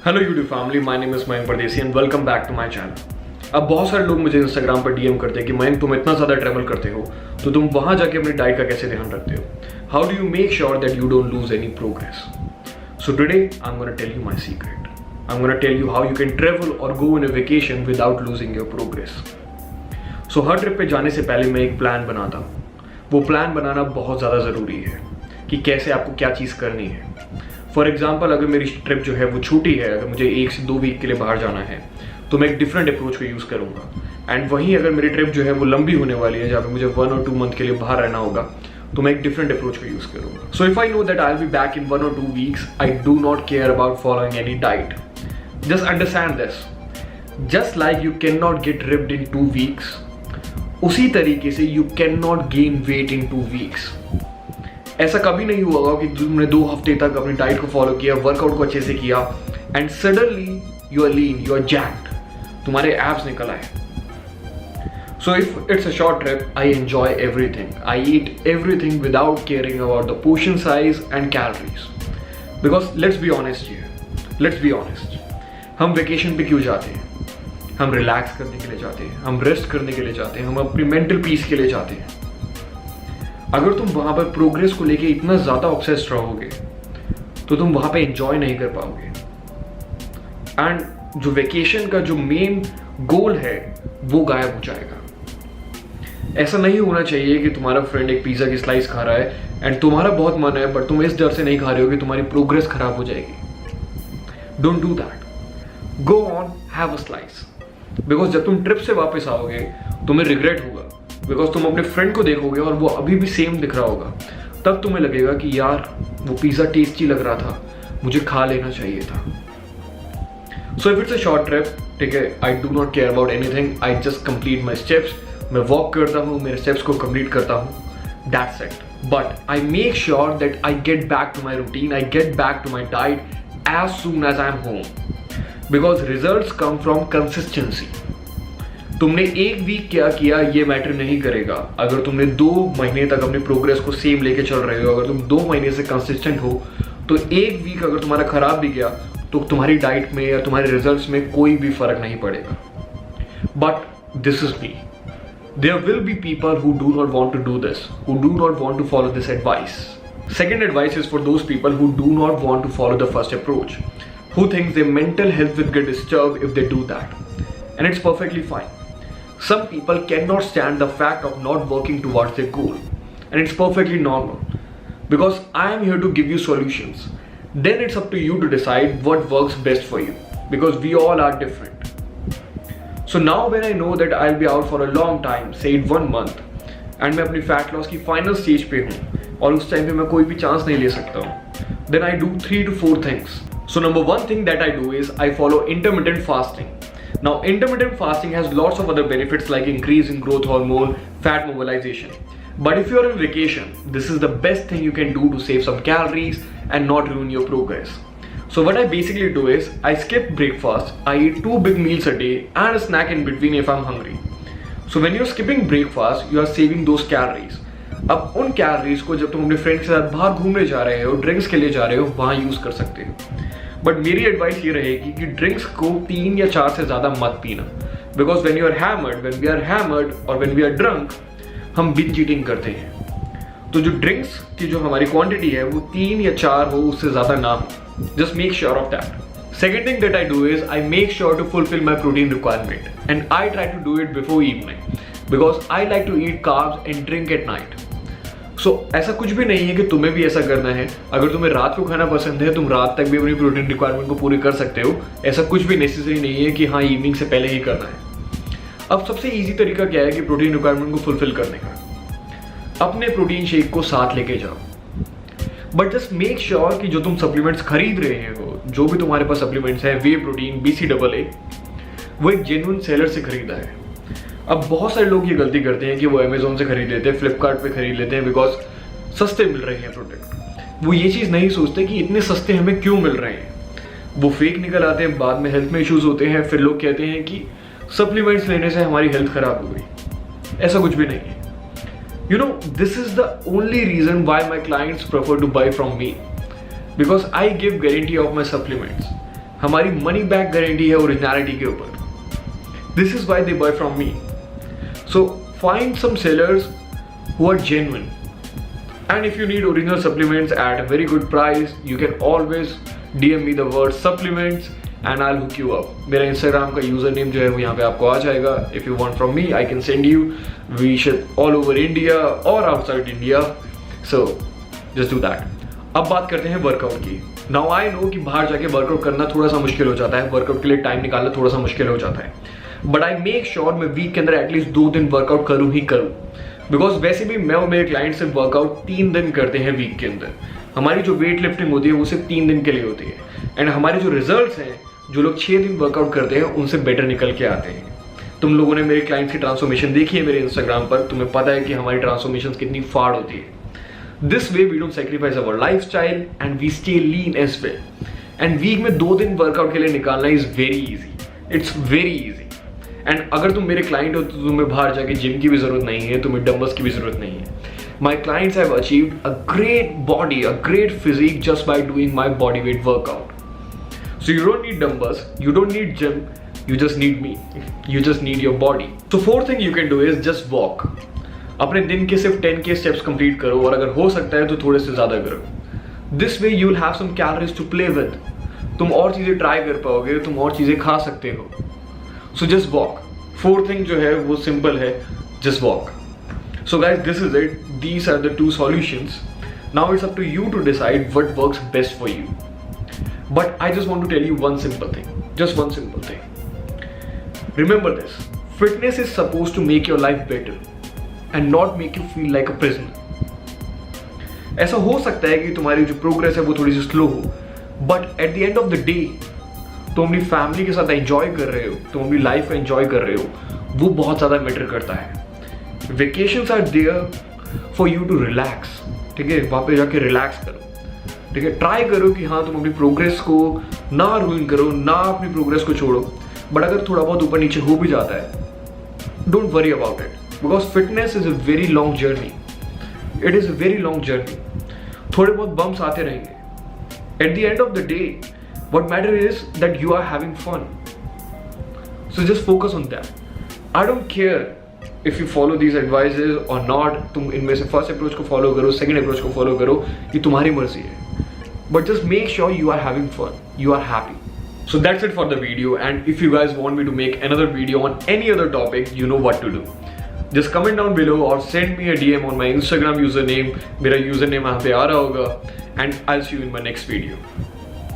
Hello YouTube family, my name is Mayank Pardesi and welcome back to my channel. अब बहुत सारे लोग मुझे इंस्टाग्राम पर डीएम करते हैं कि मयंक तुम इतना ज़्यादा ट्रैवल करते हो तो तुम वहाँ जाके अपनी डाइट का कैसे ध्यान रखते हो? How do you make sure that you don't lose any progress? So today I am gonna tell you my secret. I am gonna tell you how you can travel और go in a vacation without losing your progress. So हर trip पे जाने से पहले मैं एक plan बनाता हूँ। वो प्लान बनाना बहुत ज़्यादा ज़रूरी है कि कैसे आपको क्या चीज़ करनी है। फॉर एग्जाम्पल, अगर मेरी ट्रिप जो है वो छोटी है, अगर मुझे 1 से 2 वीक के लिए बाहर जाना है तो मैं एक डिफरेंट अप्रोच को यूज़ करूँगा। एंड वहीं अगर मेरी ट्रिप जो है वो लंबी होने वाली है, जहाँ पे मुझे 1 और 2 मंथ के लिए बाहर रहना होगा, तो मैं एक डिफरेंट अप्रोच को यूज़ करूँगा। So if I know that I will be back in 1 और 2 weeks, I do not care about following any diet. Just understand this, just like you can not gate ripped in 2 weeks, उसी तरीके से you can not gain weight in 2 weeks. ऐसा कभी नहीं हुआ होगा कि तुमने 2 हफ्ते तक अपनी डाइट को फॉलो किया, वर्कआउट को अच्छे से किया and suddenly you are lean, you are jacked, तुम्हारे एब्स निकल आए। So if it's a short trip, I enjoy everything, I eat everything without caring about the portion size and calories. Because let's be honest here, let's be honest, हम vacation पे क्यों जाते हैं? हम relax करने के लिए जाते हैं, हम रेस्ट करने के लिए जाते हैं, हम अपनी मेंटल पीस के लिए जाते हैं। अगर तुम वहां पर प्रोग्रेस को लेके इतना ज्यादा ऑब्सेस्ड रहोगे तो तुम वहां पे एंजॉय नहीं कर पाओगे। एंड जो वेकेशन का जो मेन गोल है वो गायब हो जाएगा। ऐसा नहीं होना चाहिए कि तुम्हारा फ्रेंड एक पिज्जा की स्लाइस खा रहा है एंड तुम्हारा बहुत मन है बट तुम इस डर से नहीं खा रहे हो कि तुम्हारी प्रोग्रेस खराब हो जाएगी। Don't do that, go on, have a slice. Because जब तुम ट्रिप से वापस आओगे तुम्हें रिग्रेट होगा, बिकॉज तुम अपने फ्रेंड को देखोगे और वो अभी भी सेम दिख रहा होगा। तब तुम्हें लगेगा कि यार वो पिज्जा टेस्टी लग रहा था, मुझे खा लेना चाहिए था। So if it's a short trip, ठीक है, I do not care about anything, I just complete my steps. मैं वॉक करता हूँ, मेरे स्टेप्स को कंप्लीट करता हूँ, that's it. But I make sure that I get back to my routine, I get back to my diet as soon as I am home. Because results come from consistency. तुमने 1 week क्या किया ये matter नहीं करेगा। अगर तुमने 2 महीने तक अपनी प्रोग्रेस को सेम लेके चल रहे हो, अगर तुम 2 महीने से कंसिस्टेंट हो, तो 1 वीक अगर तुम्हारा खराब भी गया तो तुम्हारी डाइट में या तुम्हारे रिजल्ट्स में कोई भी फर्क नहीं पड़ेगा। But this is me, there will be people who do not want to do this, who do not want to follow this advice. Second advice is for those people who do not want to follow the first approach, who think their mental health will get disturbed if they do that. And it's perfectly fine. Some people cannot stand the fact of not working towards their goal. And it's perfectly normal. Because I am here to give you solutions. Then it's up to you to decide what works best for you. Because we all are different. So now when I know that I'll be out for a long time, say 1 month, and मैं अपनी fat loss की final stage पे हूँ और उस time पे मैं कोई भी चांस नहीं ले सकता हूँ, then I do 3 to 4 things. So number 1 thing that I do is I follow intermittent fasting. Now intermittent fasting has lots of other benefits like increase in growth hormone, fat mobilization. But if you are on vacation, this is the best thing you can do to save some calories and not ruin your progress. So what I basically do is I skip breakfast, I eat 2 big meals a day and a snack in between if I'm hungry. So when you're skipping breakfast, you are saving those calories. अब उन calories को जब तुम अपने friend के साथ बाहर घूमने जा रहे हो, ड्रिंक्स के लिए जा रहे हो, वहां यूज कर सकते हो। बट मेरी एडवाइस ये रहेगी कि ड्रिंक्स को 3 या 4 से ज्यादा मत पीना। Because when you are hammered, when we are hammered और वेन वी आर ड्रंक, हम बिंज ईटिंग करते हैं। तो जो ड्रिंक्स की जो हमारी क्वांटिटी है वो 3 या 4 हो, उससे ज्यादा ना हो। Just make sure of that. Second thing that I do is I make sure to fulfill my protein requirement, and I try to do it before evening because I like to eat carbs and drink at night. So ऐसा कुछ भी नहीं है कि तुम्हें भी ऐसा करना है। अगर तुम्हें रात को खाना पसंद है, तुम रात तक भी अपनी प्रोटीन रिक्वायरमेंट को पूरी कर सकते हो। ऐसा कुछ भी नेसेसरी नहीं है कि हाँ इवनिंग से पहले ही करना है। अब सबसे इजी तरीका क्या है कि प्रोटीन रिक्वायरमेंट को फुलफिल करने का, अपने प्रोटीन शेक को साथ लेके जाओ। बट जस्ट मेक श्योर कि जो तुम सप्लीमेंट्स खरीद रहे हो, जो भी तुम्हारे पास सप्लीमेंट्स है, वे प्रोटीन, BCAA, वो एक जेन्युइन सेलर से खरीदा है। अब बहुत सारे लोग ये गलती करते हैं कि वो अमेजोन से खरीद लेते हैं, फ्लिपकार्ट पे खरीद लेते हैं बिकॉज सस्ते मिल रहे हैं प्रोडक्ट। वो ये चीज़ नहीं सोचते कि इतने सस्ते हमें क्यों मिल रहे हैं। वो फेक निकल आते हैं, बाद में हेल्थ में इश्यूज होते हैं, फिर लोग कहते हैं कि सप्लीमेंट्स लेने से हमारी हेल्थ खराब हो गई। ऐसा कुछ भी नहीं है। You know, this is the only reason why my clients prefer to buy from me, because I give guarantee of my supplements. हमारी मनी बैक गारंटी है ओरिजिनलिटी के ऊपर. This is why they buy from me. So find some sellers who are genuine, and if you need original supplements at a very good price, you can always DM me the word supplements and I'll hook you up. मेरा Instagram का username जो है वो यहाँ पे आपको आ जाएगा. If you want from me, I can send you. We ship all over India or outside India, so just do that. अब बात करते हैं वर्कआउट की. Now I know कि बाहर जाके वर्कआउट करना थोड़ा सा मुश्किल हो जाता है, वर्कआउट के लिए टाइम निकालना थोड़ा सा मुश्किल हो जाता है, बट आई मेक श्योर मैं वीक के अंदर एटलीस्ट 2 दिन वर्कआउट करूँ ही करूँ. बिकॉज वैसे भी मैं और मेरे क्लाइंट से वर्कआउट 3 दिन करते हैं वीक के अंदर. हमारी जो वेट लिफ्टिंग होती है वो सिर्फ 3 दिन के लिए होती है, एंड हमारे जो रिजल्ट्स हैं, जो लोग 6 दिन वर्कआउट करते हैं उनसे बेटर निकल के आते हैं. तुम लोगों ने मेरे क्लाइंट्स की ट्रांसफॉर्मेशन देखी है मेरे इंस्टाग्राम पर, तुम्हें पता है कि हमारी ट्रांसफॉर्मेशन कितनी फाड़ होती है. This way we don't sacrifice our life style and we stay lean as well. And week में 2 दिन वर्कआउट के लिए निकालना is very easy. It's very easy. And अगर तुम मेरे क्लाइंट हो तो तुम्हें बाहर जाके जिम की भी जरूरत नहीं है, तुम्हें डंबल्स की भी जरूरत नहीं है. My clients have achieved a great body, a great physique just by doing my body weight workout. So you don't need dumbbells, you don't need gym, you just need me, you just need your body. So fourth thing you can do is just walk. अपने दिन के सिर्फ 10K steps complete करो, और अगर हो सकता है तो थोड़े से ज्यादा करो. This way you will have some calories to play with. तुम और चीजें ट्राई कर पाओगे, तुम और चीजें खा सकते हो. So just walk. Fourth thing जो है वो सिंपल है, just walk. So guys this is it. These are the 2 solutions. Now it's up to you to decide what works best for you. But I just want to tell you one simple thing, just one simple thing. Remember this, fitness is supposed to make your life better and not make you feel like a prisoner. ऐसा हो सकता है कि तुम्हारी जो progress है वो थोड़ी सी स्लो हो, but at the end of the day तुम अपनी फैमिली के साथ एंजॉय कर रहे हो, तुम अपनी लाइफ एंजॉय कर रहे हो, वो बहुत ज़्यादा मैटर करता है. Vacations are there for you to relax. ठीक है, वहाँ पे जाके रिलैक्स करो. ठीक है, ट्राई करो कि हाँ तुम अपनी प्रोग्रेस को ना रूइन करो, ना अपनी प्रोग्रेस को छोड़ो. बट अगर थोड़ा बहुत ऊपर नीचे हो भी जाता है, don't worry about it, because fitness is a very long journey. It is a very long journey. थोड़े बहुत बम्स आते रहेंगे. At the end of the day what matter is that you are having fun. So just focus on that. I don't care if you follow these advices और not. तुम इनमें से first approach को फॉलो करो, second approach को फॉलो करो, ये तुम्हारी मर्जी है. But just make sure you are having fun, you are happy. So that's it for the video, and if you guys want me to make another video on any other topic, you know what to do. Just comment down below or send me a DM on my Instagram username. मेरा username वहाँ पे आ रहा होगा, and I'll see you in my next video.